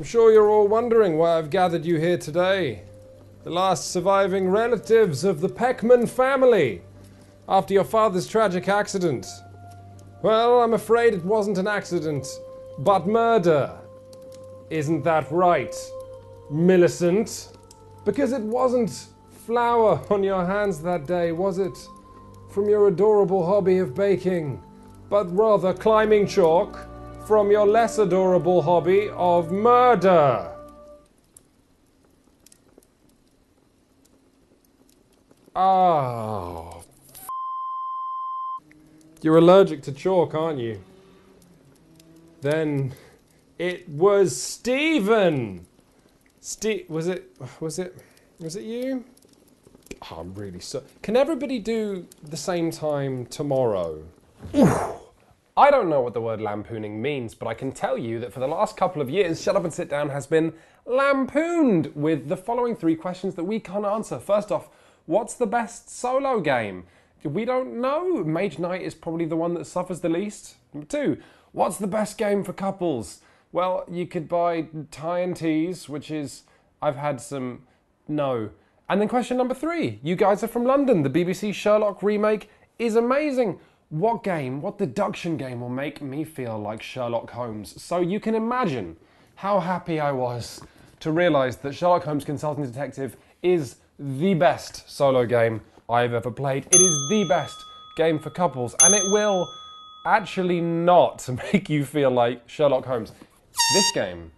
I'm sure you're all wondering why I've gathered you here today. The last surviving relatives of the Peckman family, after your father's tragic accident. Well, I'm afraid it wasn't an accident, but murder. Isn't that right, Millicent? Because it wasn't flour on your hands that day, was it? From your adorable hobby of baking, but rather climbing chalk from your less adorable hobby of murder. Oh. You're allergic to chalk, aren't you? Then it was Stephen. Was it you? Oh, I'm really sorry. Can everybody do the same time tomorrow? I don't know what the word lampooning means, but I can tell you that for the last couple of years, Shut Up and Sit Down has been lampooned with the following 3 questions that we can't answer. First off, what's the best solo game? We don't know. Mage Knight is probably the one that suffers the least. Number 2, what's the best game for couples? Well, you could buy Tie and Tease, which is, I've had some, no. And then question number 3, you guys are from London. The BBC Sherlock remake is amazing. What game, what deduction game will make me feel like Sherlock Holmes? So you can imagine how happy I was to realise that Sherlock Holmes Consulting Detective is the best solo game I've ever played. It is the best game for couples, and it will actually not make you feel like Sherlock Holmes. This game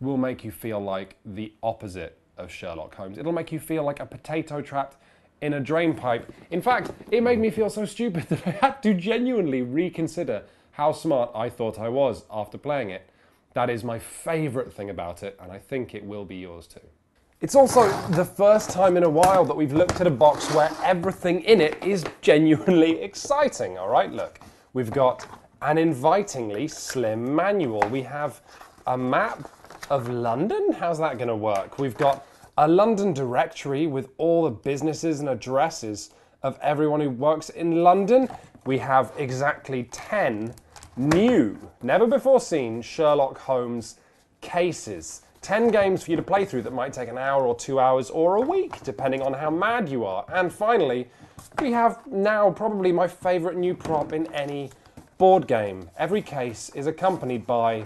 will make you feel like the opposite of Sherlock Holmes. It'll make you feel like a potato trapped in a drain pipe. In fact, it made me feel so stupid that I had to genuinely reconsider how smart I thought I was after playing it. That is my favourite thing about it, and I think it will be yours too. It's also the first time in a while that we've looked at a box where everything in it is genuinely exciting, all right? Look, we've got an invitingly slim manual. We have a map of London. How's that going to work? We've got a London directory with all the businesses and addresses of everyone who works in London. We have exactly 10 new, never before seen Sherlock Holmes cases. 10 games for you to play through that might take an hour or 2 hours or a week, depending on how mad you are. And finally, we have now probably my favourite new prop in any board game. Every case is accompanied by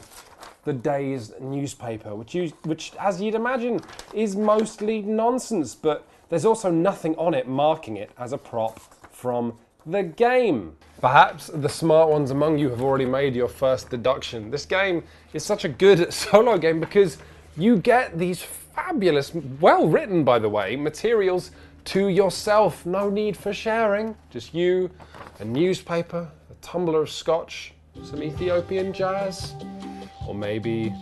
the day's newspaper, which, as you'd imagine, is mostly nonsense, but there's also nothing on it marking it as a prop from the game. Perhaps the smart ones among you have already made your first deduction. This game is such a good solo game because you get these fabulous, well written by the way, materials to yourself. No need for sharing, just you, a newspaper, a tumbler of scotch, some Ethiopian jazz. Or maybe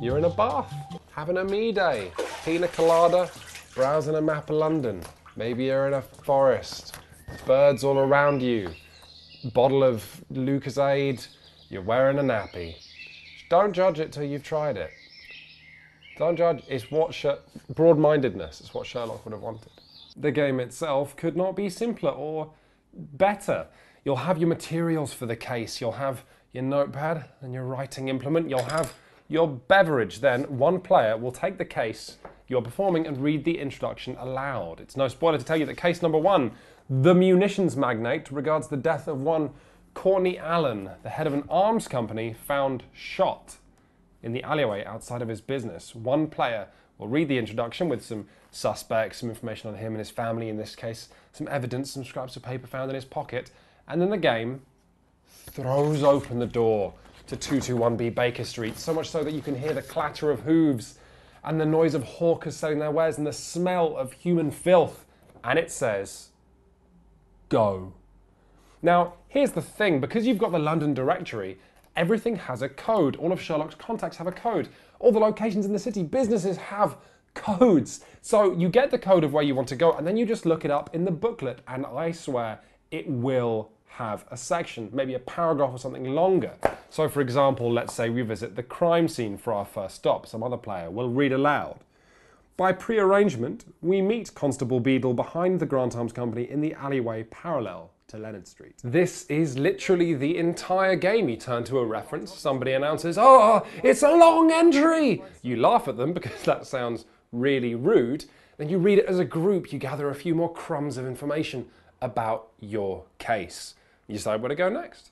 you're in a bath, having a me day, pina colada, browsing a map of London. Maybe you're in a forest, birds all around you, bottle of Lucozade, you're wearing a nappy. Don't judge it till you've tried it. Don't judge, it's what broad-mindedness, it's what Sherlock would have wanted. The game itself could not be simpler or better. You'll have your materials for the case, you'll have your notepad and your writing implement, you'll have your beverage. Then one player will take the case you're performing and read the introduction aloud. It's no spoiler to tell you that case number 1, the munitions magnate regards the death of one Courtney Allen, the head of an arms company, found shot in the alleyway outside of his business. One player will read the introduction with some suspects, some information on him and his family in this case, some evidence, some scraps of paper found in his pocket, and then the game throws open the door to 221B Baker Street, so much so that you can hear the clatter of hooves and the noise of hawkers selling their wares and the smell of human filth. And it says, go. Now, here's the thing, because you've got the London directory, everything has a code. All of Sherlock's contacts have a code. All the locations in the city, businesses have codes. So you get the code of where you want to go, and then you just look it up in the booklet, and I swear it will have a section, maybe a paragraph or something longer. So for example, let's say we visit the crime scene for our first stop. Some other player will read aloud. By pre-arrangement, we meet Constable Beadle behind the Grant Arms Company in the alleyway parallel to Leonard Street. This is literally the entire game. You turn to a reference, somebody announces, "Oh, it's a long entry!" You laugh at them because that sounds really rude. Then you read it as a group, you gather a few more crumbs of information about your case. You decide where to go next.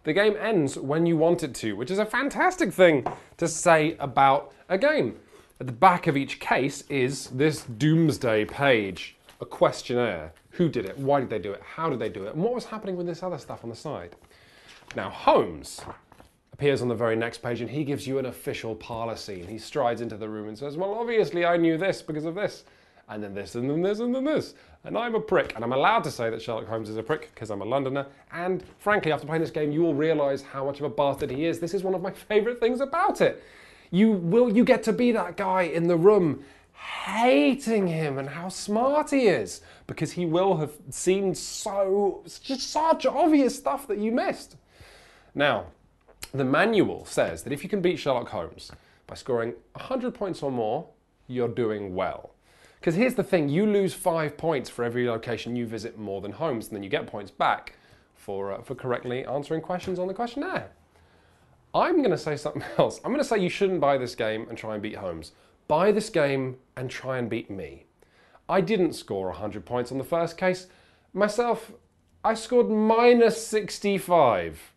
The game ends when you want it to, which is a fantastic thing to say about a game. At the back of each case is this doomsday page, a questionnaire. Who did it? Why did they do it? How did they do it? And what was happening with this other stuff on the side? Now, Holmes appears on the very next page and he gives you an official parlour scene. He strides into the room and says, "Well, obviously I knew this because of this, and then this, and then this, and then this. And I'm a prick." And I'm allowed to say that Sherlock Holmes is a prick because I'm a Londoner. And frankly, after playing this game, you will realise how much of a bastard he is. This is one of my favourite things about it. You get to be that guy in the room hating him and how smart he is, because he will have seen such obvious stuff that you missed. Now, the manual says that if you can beat Sherlock Holmes by scoring 100 points or more, you're doing well. Because here's the thing, you lose 5 points for every location you visit more than Holmes, and then you get points back for correctly answering questions on the questionnaire. I'm going to say something else. I'm going to say you shouldn't buy this game and try and beat Holmes. Buy this game and try and beat me. I didn't score 100 points on the first case. Myself, I scored minus 65.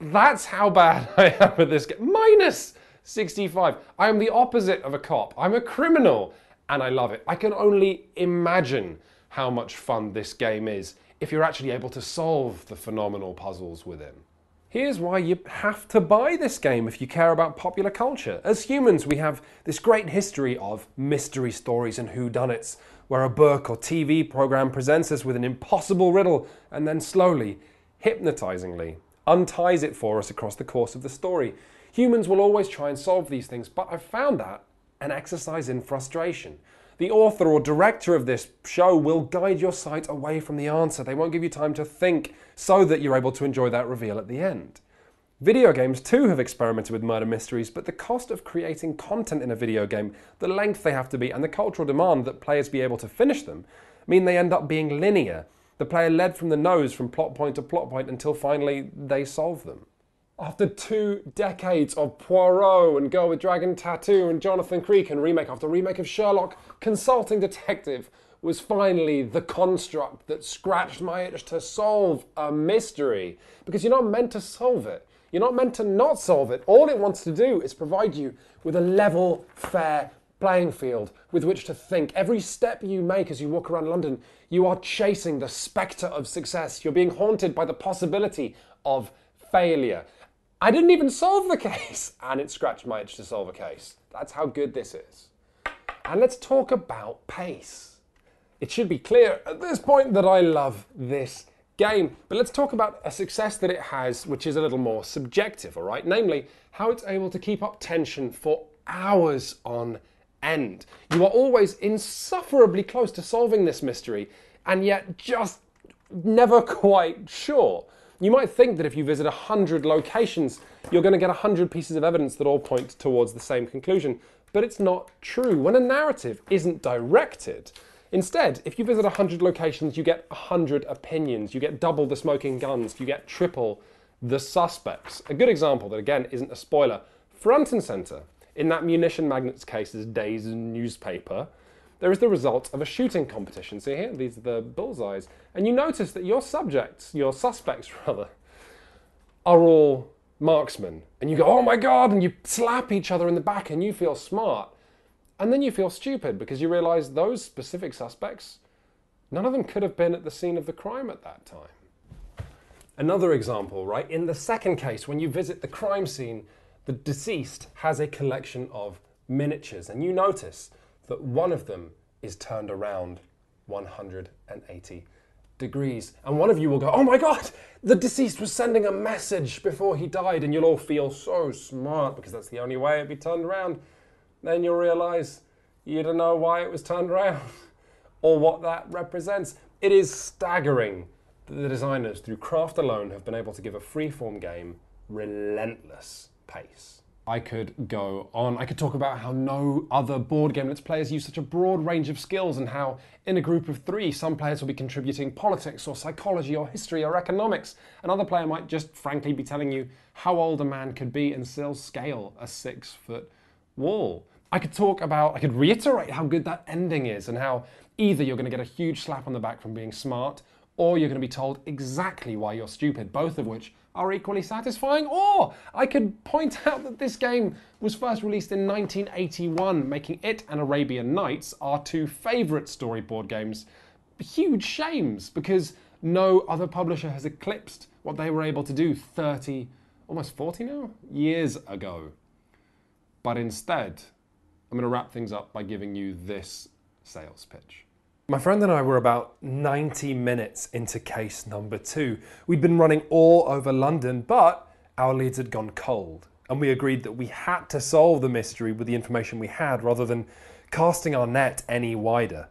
That's how bad I am at this game. Minus 65. I am the opposite of a cop. I'm a criminal, and I love it. I can only imagine how much fun this game is if you're actually able to solve the phenomenal puzzles within. Here's why you have to buy this game if you care about popular culture. As humans, we have this great history of mystery stories and whodunits, where a book or TV program presents us with an impossible riddle and then slowly, hypnotizingly, unties it for us across the course of the story. Humans will always try and solve these things, but I've found that an exercise in frustration. The author or director of this show will guide your sight away from the answer. They won't give you time to think so that you're able to enjoy that reveal at the end. Video games too have experimented with murder mysteries, but the cost of creating content in a video game, the length they have to be, and the cultural demand that players be able to finish them, mean they end up being linear. The player led from the nose from plot point to plot point until finally they solve them. After 2 decades of Poirot and Girl with Dragon Tattoo and Jonathan Creek and remake after remake of Sherlock, Consulting Detective was finally the construct that scratched my itch to solve a mystery. Because you're not meant to solve it. You're not meant to not solve it. All it wants to do is provide you with a level, fair playing field with which to think. Every step you make as you walk around London, you are chasing the spectre of success. You're being haunted by the possibility of failure. I didn't even solve the case, and it scratched my itch to solve a case. That's how good this is. And let's talk about pace. It should be clear at this point that I love this game, but let's talk about a success that it has, which is a little more subjective, all right? Namely, how it's able to keep up tension for hours on end. You are always insufferably close to solving this mystery, and yet just never quite sure. You might think that if you visit 100 locations, you're going to get 100 pieces of evidence that all point towards the same conclusion. But it's not true when a narrative isn't directed. Instead, if you visit 100 locations, you get 100 opinions. You get double the smoking guns. You get triple the suspects. A good example that, again, isn't a spoiler. Front and centre, in that munition magnet's case's day's newspaper, there is the result of a shooting competition. See here, these are the bullseyes. And you notice that your suspects, are all marksmen. And you go, oh my God, and you slap each other in the back and you feel smart. And then you feel stupid because you realise those specific suspects, none of them could have been at the scene of the crime at that time. Another example, right? In the second case, when you visit the crime scene, the deceased has a collection of miniatures, and you notice that one of them is turned around 180 degrees. And one of you will go, oh my God, the deceased was sending a message before he died, and you'll all feel so smart because that's the only way it'd be turned around. Then you'll realise you don't know why it was turned around or what that represents. It is staggering that the designers, through craft alone, have been able to give a freeform game relentless pace. I could go on. I could talk about how no other board game Let's Players use such a broad range of skills, and how in a group of 3, some players will be contributing politics or psychology or history or economics. Another player might just frankly be telling you how old a man could be and still scale a 6-foot wall. I could reiterate how good that ending is, and how either you're going to get a huge slap on the back from being smart, or you're going to be told exactly why you're stupid, both of which are equally satisfying. Or I could point out that this game was first released in 1981, making it and Arabian Nights our 2 favourite storyboard games. Huge shames, because no other publisher has eclipsed what they were able to do 30, almost 40 now, years ago. But instead, I'm going to wrap things up by giving you this sales pitch. My friend and I were about 90 minutes into case number 2. We'd been running all over London, but our leads had gone cold, and we agreed that we had to solve the mystery with the information we had rather than casting our net any wider.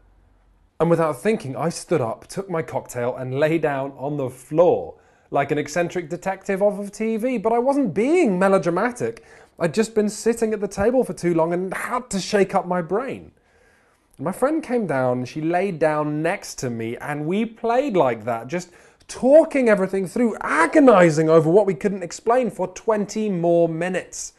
And without thinking, I stood up, took my cocktail, and lay down on the floor like an eccentric detective off of TV. But I wasn't being melodramatic. I'd just been sitting at the table for too long and had to shake up my brain. My friend came down and she laid down next to me, and we played like that, just talking everything through, agonizing over what we couldn't explain for 20 more minutes.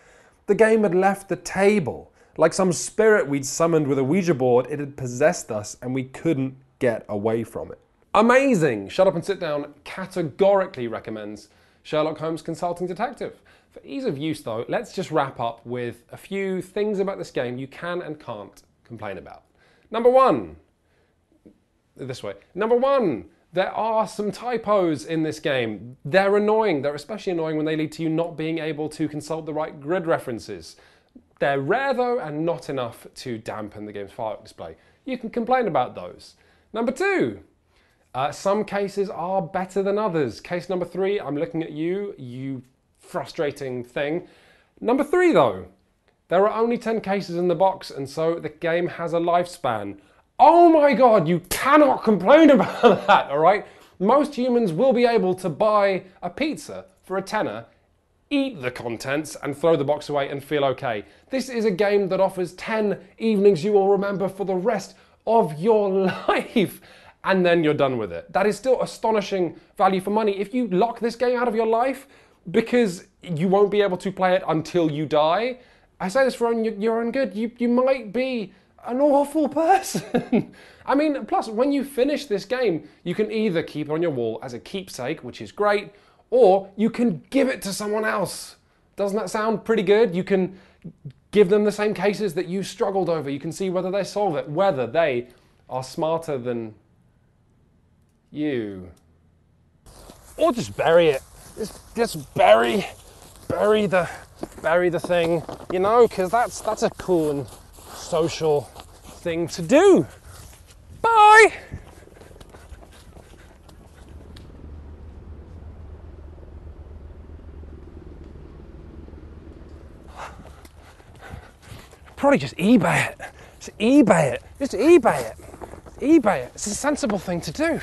The game had left the table. Like some spirit we'd summoned with a Ouija board, it had possessed us and we couldn't get away from it. Amazing! Shut Up and Sit Down categorically recommends Sherlock Holmes Consulting Detective. For ease of use though, let's just wrap up with a few things about this game you can and can't complain about. Number 1, there are some typos in this game. They're annoying. They're especially annoying when they lead to you not being able to consult the right grid references. They're rare though, and not enough to dampen the game's firework display. You can complain about those. Number 2, some cases are better than others. Case number 3, I'm looking at you, you frustrating thing. Number 3 though, there are only 10 cases in the box, and so the game has a lifespan. Oh my god, you cannot complain about that, alright? Most humans will be able to buy a pizza for a tenner, eat the contents, and throw the box away and feel okay. This is a game that offers 10 evenings you will remember for the rest of your life, and then you're done with it. That is still astonishing value for money. If you lock this game out of your life because you won't be able to play it until you die, I say this for your own good, you might be an awful person. I mean, plus, when you finish this game, you can either keep it on your wall as a keepsake, which is great, or you can give it to someone else. Doesn't that sound pretty good? You can give them the same cases that you struggled over. You can see whether they solve it, whether they are smarter than you. Or just bury it. Just bury the thing, you know, because that's a cool and social thing to do. Bye! Probably just eBay it. Just eBay it. Just eBay it. eBay it. It's a sensible thing to do.